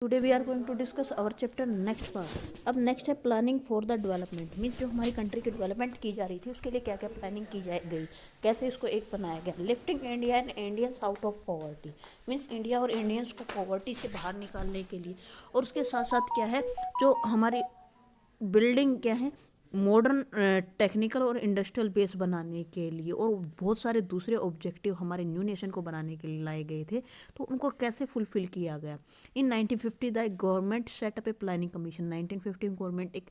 Today we are going to discuss our chapter next part. अब next है planning for the development. Means जो हमारी country की development की जा रही थी उसके लिए क्या क्या प्लानिंग की गई, कैसे इसको एक बनाया गया। Lifting India and Indians out of poverty. Means India और इंडियंस को पॉवर्टी से बाहर निकालने के लिए, और उसके साथ साथ क्या है जो हमारी बिल्डिंग क्या है मॉडर्न टेक्निकल और इंडस्ट्रियल बेस बनाने के लिए, और बहुत सारे दूसरे ऑब्जेक्टिव हमारे न्यू नेशन को बनाने के लिए लाए गए थे। तो उनको कैसे फुलफिल किया गया। इन 1950 the government setup a planning commission. 1950 में गवर्नमेंट एक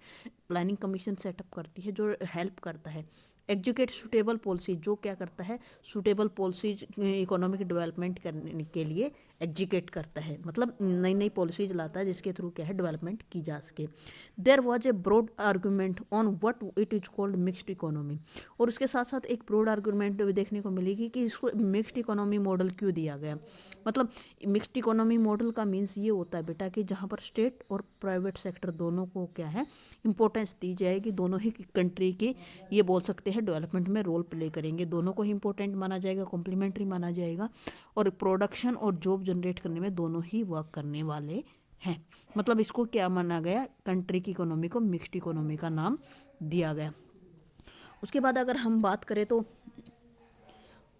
प्लानिंग कमीशन सेटअप करती है जो हेल्प करता है एजुकेट सुटेबल पॉलिसी, जो क्या करता है सुटेबल पॉलिसीज इकोनॉमिक डेवलपमेंट करने के लिए एजुकेट करता है, मतलब नई नई पॉलिसीज लाता है जिसके थ्रू क्या है डेवलपमेंट की जा सके। There was a broad argument on what it is called mixed economy. और उसके साथ साथ एक ब्रॉड आर्गूमेंट देखने को मिलेगी कि इसको मिक्स्ड इकोनॉमी मॉडल क्यों दिया गया। मतलब मिक्स्ड इकोनॉमी मॉडल का मीन्स ये होता है बेटा कि जहाँ पर स्टेट और प्राइवेट सेक्टर दोनों को क्या है इंपॉर्टेंस दी जाएगी, दोनों ही कंट्री की ये बोल सकते हैं डेवलपमेंट में रोल प्ले करेंगे, दोनों को ही इंपॉर्टेंट माना जाएगा, कॉम्प्लीमेंट्री माना जाएगा, और प्रोडक्शन और जॉब जनरेट करने में दोनों ही वर्क करने वाले हैं। मतलब इसको क्या माना गया, कंट्री की इकोनॉमी को मिक्स्ड इकोनॉमी का नाम दिया गया। उसके बाद अगर हम बात करें तो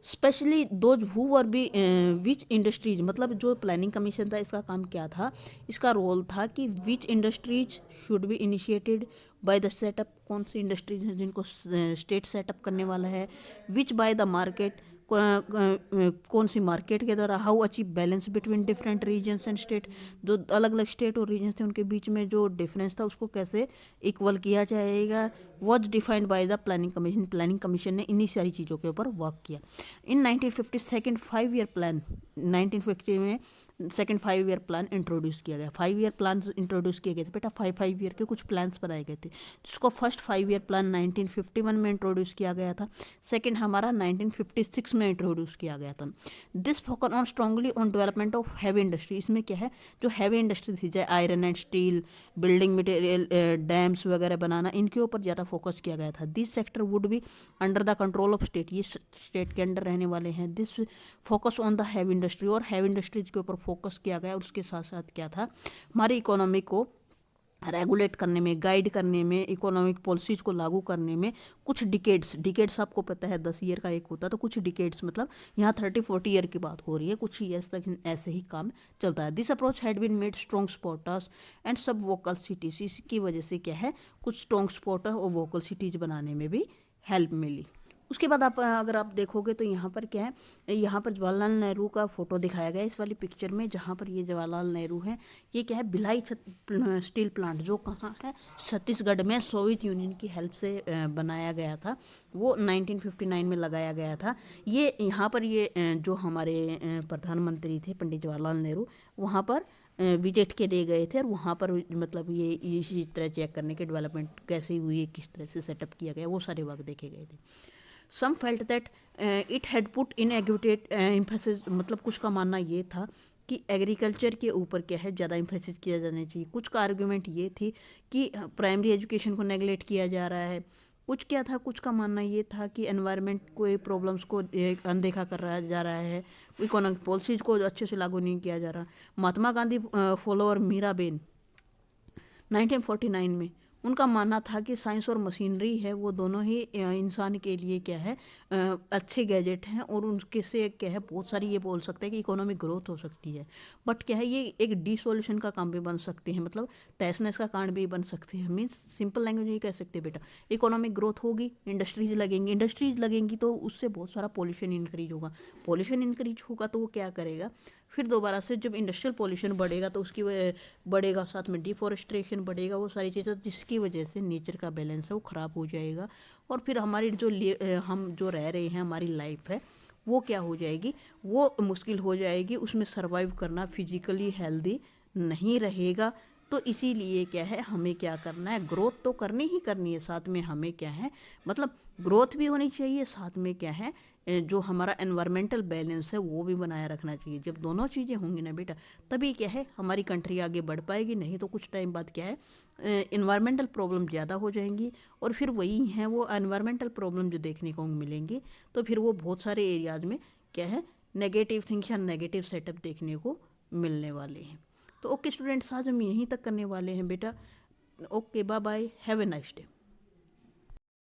specially those who were be which industries, मतलब जो प्लानिंग कमीशन था इसका काम क्या था, इसका रोल था कि which industries should be initiated by the setup, कौन सी इंडस्ट्रीज हैं जिनको स्टेट सेटअप करने वाला है, विच बाय द मार्केट, कौन सी मार्केट के द्वारा, how achieve balance between different regions and state, जो अलग अलग स्टेट और रीजन थे उनके बीच में जो डिफरेंस था उसको कैसे इक्वल किया जाएगा, was defined by the planning commission. Planning commission ने इन्हीं सारी चीज़ों के ऊपर वर्क किया। इन 1950 सेकेंड 5 ईयर प्लान, 1950 में सेकेंड 5 ईयर प्लान इंट्रोड्यूस किया गया। 5 ईयर प्लान इंट्रोड्यूस किए गए थे बेटा, 5 ईयर के कुछ प्लान्स बनाए गए थे, जिसको फर्स्ट 5 ईयर प्लान 1951 में इंट्रोड्यूस किया गया था, सेकेंड हमारा 1956 में इंट्रोड्यूस किया गया था। This focus on strongly on development of heavy industry. इसमें क्या है जो हैवी इंडस्ट्री थी चाहे iron and steel, building material, dams वगैरह बनाना, इनके ऊपर ज़्यादा फोकस किया गया था। This sector would be under the control of state, ये स्टेट के अंडर रहने वाले हैं। This focus on the heavy industry, और हैवी इंडस्ट्रीज के ऊपर फोकस किया गया। और उसके साथ साथ क्या था हमारी इकोनॉमी को रेगुलेट करने में, गाइड करने में, इकोनॉमिक पॉलिसीज़ को लागू करने में कुछ डिकेड्स आपको पता है 10 ईयर का एक होता है, तो कुछ डिकेड्स मतलब यहाँ 30-40 ईयर की बात हो रही है, कुछ ईयर्स तक ऐसे ही काम चलता है। This approach had been made strong spotters and sub vocal cities. इसकी वजह से क्या है कुछ स्ट्रॉन्ग स्पॉटर और वोकल सिटीज बनाने में भी हेल्प मिली। उसके बाद आप अगर आप देखोगे तो यहाँ पर क्या है, यहाँ पर जवाहरलाल नेहरू का फोटो दिखाया गया है इस वाली पिक्चर में, जहाँ पर ये जवाहरलाल नेहरू हैं। ये क्या है भिलाई स्टील प्लांट, जो कहाँ है छत्तीसगढ़ में, सोवियत यूनियन की हेल्प से बनाया गया था, वो 1959 में लगाया गया था। ये यहाँ पर ये जो हमारे प्रधानमंत्री थे पंडित जवाहरलाल नेहरू वहाँ पर विजिट के लिए गए थे, और वहाँ पर मतलब ये इसी तरह चेक करने के डेवलपमेंट कैसे हुई है, किस तरह से सेटअप किया गया, वो सारे वर्क देखे गए थे। Some felt that it had put in agitated emphasis, मतलब कुछ का मानना ये था कि एग्रीकल्चर के ऊपर क्या है ज़्यादा एम्फेसिस किया जाना चाहिए। कुछ का आर्गूमेंट ये थी कि प्राइमरी एजुकेशन को नेगलेक्ट किया जा रहा है। कुछ क्या था, कुछ का मानना ये था कि एनवायरनमेंट को प्रॉब्लम्स को अनदेखा कर रहा जा रहा है, इकोनॉमिक पॉलिसीज़ को अच्छे से लागू नहीं किया जा रहा। महात्मा गांधी फॉलोअर मीराबेन 1949 में उनका मानना था कि साइंस और मशीनरी है वो दोनों ही इंसान के लिए क्या है अच्छे गैजेट हैं, और उनके से क्या है बहुत सारी ये बोल सकते हैं कि इकोनॉमिक ग्रोथ हो सकती है। बट क्या है ये एक डिसोल्यूशन का काम भी बन सकते हैं, मतलब तहस नहस का कारण भी बन सकते हैं। मीन्स सिंपल लैंग्वेज ये कह सकते हैं बेटा, इकोनॉमिक ग्रोथ होगी, इंडस्ट्रीज लगेंगी तो उससे बहुत सारा पॉल्यूशन इंक्रीज होगा, पॉल्यूशन इंक्रीज होगा तो वो क्या करेगा, फिर दोबारा से जब इंडस्ट्रियल पॉल्यूशन बढ़ेगा तो उसकी बढ़ेगा, साथ में डिफॉरेस्ट्रेशन बढ़ेगा, वो सारी चीज़ें जिसकी वजह से नेचर का बैलेंस है वो ख़राब हो जाएगा, और फिर हमारी जो हम जो रह रहे हैं हमारी लाइफ है वो क्या हो जाएगी, वो मुश्किल हो जाएगी, उसमें सर्वाइव करना फिजिकली हेल्दी नहीं रहेगा। तो इसीलिए क्या है हमें क्या करना है, ग्रोथ तो करनी ही करनी है, साथ में हमें क्या है मतलब ग्रोथ भी होनी चाहिए, साथ में क्या है जो हमारा एनवायरमेंटल बैलेंस है वो भी बनाए रखना चाहिए। जब दोनों चीज़ें होंगी ना बेटा तभी क्या है हमारी कंट्री आगे बढ़ पाएगी, नहीं तो कुछ टाइम बाद क्या है इन्वायरमेंटल प्रॉब्लम ज़्यादा हो जाएंगी, और फिर वही हैं वो एनवायरमेंटल प्रॉब्लम जो देखने को मिलेंगी, तो फिर वो बहुत सारे एरियाज़ में क्या है नेगेटिव थिंग्स या नेगेटिव सेटअप देखने को मिलने वाले हैं। तो ओके स्टूडेंट्स, आज हम यहीं तक करने वाले हैं बेटा। Okay, bye bye, have a nice day.